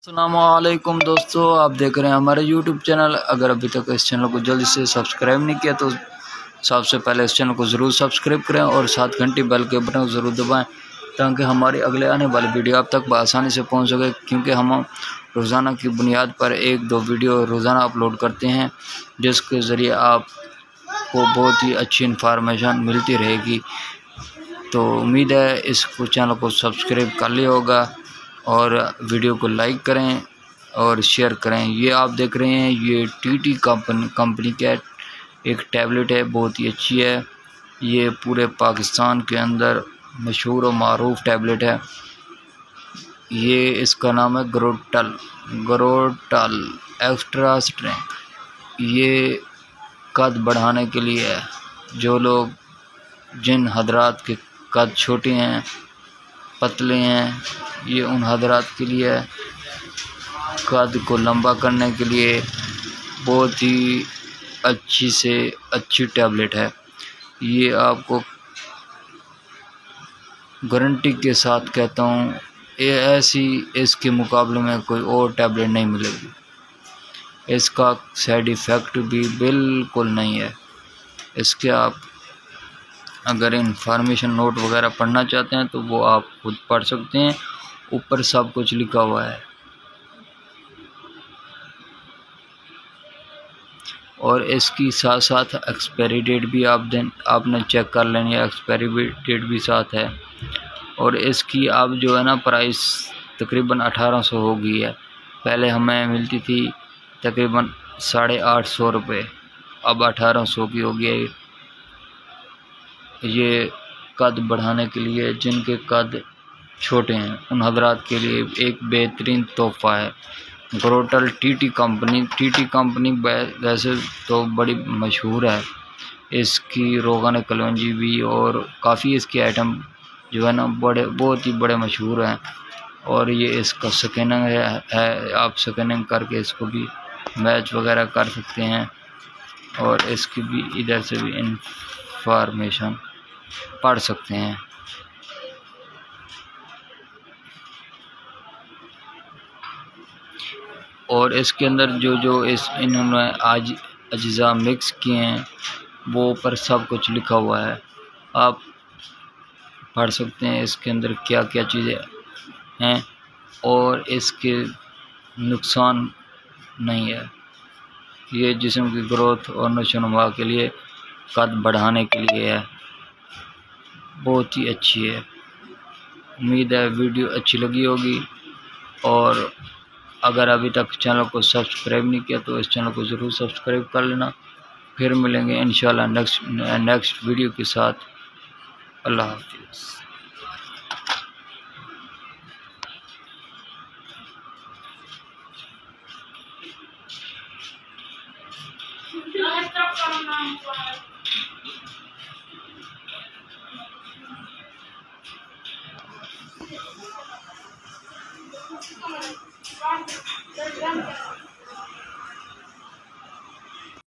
अस्सलामुअलैकुम दोस्तों, आप देख रहे हैं हमारे यूट्यूब चैनल। अगर अभी तक इस चैनल को जल्दी से सब्सक्राइब नहीं किया तो सबसे पहले इस चैनल को ज़रूर सब्सक्राइब करें और साथ घंटी बेल के बटन को ज़रूर दबाएं ताकि हमारी अगले आने वाली वीडियो आप तक आसानी से पहुंच सके, क्योंकि हम रोज़ाना की बुनियाद पर 1-2 वीडियो रोज़ाना अपलोड करते हैं जिसके ज़रिए आपको बहुत ही अच्छी इन्फॉर्मेशन मिलती रहेगी। तो उम्मीद है इस चैनल को सब्सक्राइब कर लिया होगा और वीडियो को लाइक करें और शेयर करें। ये आप देख रहे हैं, ये टीटी कंपनी का एक टैबलेट है, बहुत ही अच्छी है। ये पूरे पाकिस्तान के अंदर मशहूर और मारूफ टैबलेट है। ये इसका नाम है ग्रोटल एक्स्ट्रा स्ट्रेंथ। ये कद बढ़ाने के लिए है। जो लोग जिन हजरात के कद छोटे हैं, पतले हैं, ये उन हजरात के लिए है। कद को लंबा करने के लिए बहुत ही अच्छी से अच्छी टैबलेट है। ये आपको गारंटी के साथ कहता हूँ, ये ऐसी इसके मुकाबले में कोई और टैबलेट नहीं मिलेगी। इसका साइड इफ़ेक्ट भी बिल्कुल नहीं है। इसके आप अगर इंफॉर्मेशन नोट वगैरह पढ़ना चाहते हैं तो वो आप खुद पढ़ सकते हैं, ऊपर सब कुछ लिखा हुआ है। और इसकी साथ साथ एक्सपायरी डेट भी आपने चेक कर लेनी है, एक्सपायरी डेट भी साथ है। और इसकी अब जो है ना प्राइस तकरीबन 1800 हो गई है। पहले हमें मिलती थी तकरीबन 850 रुपये, अब 1800 की हो गई है। ये कद बढ़ाने के लिए, जिनके कद छोटे हैं, उन हजरात के लिए एक बेहतरीन तोहफ़ा है। ग्रोटल टीटी कंपनी वैसे तो बड़ी मशहूर है। इसकी रोगन कलौंजी भी और काफ़ी इसके आइटम जो है ना बहुत ही बड़े मशहूर हैं। और ये इसका स्कैनिंग है, आप स्कैनिंग करके इसको भी मैच वगैरह कर सकते हैं और इसकी भी इधर से भी इंफॉर्मेशन पढ़ सकते हैं। और इसके अंदर जो इन्होंने आज अज्जा मिक्स किए हैं वो ऊपर सब कुछ लिखा हुआ है, आप पढ़ सकते हैं इसके अंदर क्या क्या चीज़ें हैं। और इसके नुकसान नहीं है। ये जिस्म की ग्रोथ और नशोनुमा के लिए, कद बढ़ाने के लिए है, बहुत ही अच्छी है। उम्मीद है वीडियो अच्छी लगी होगी। और अगर अभी तक चैनल को सब्सक्राइब नहीं किया तो इस चैनल को ज़रूर सब्सक्राइब कर लेना। फिर मिलेंगे इंशाल्लाह नेक्स्ट वीडियो के साथ। अल्लाह हाफिज़।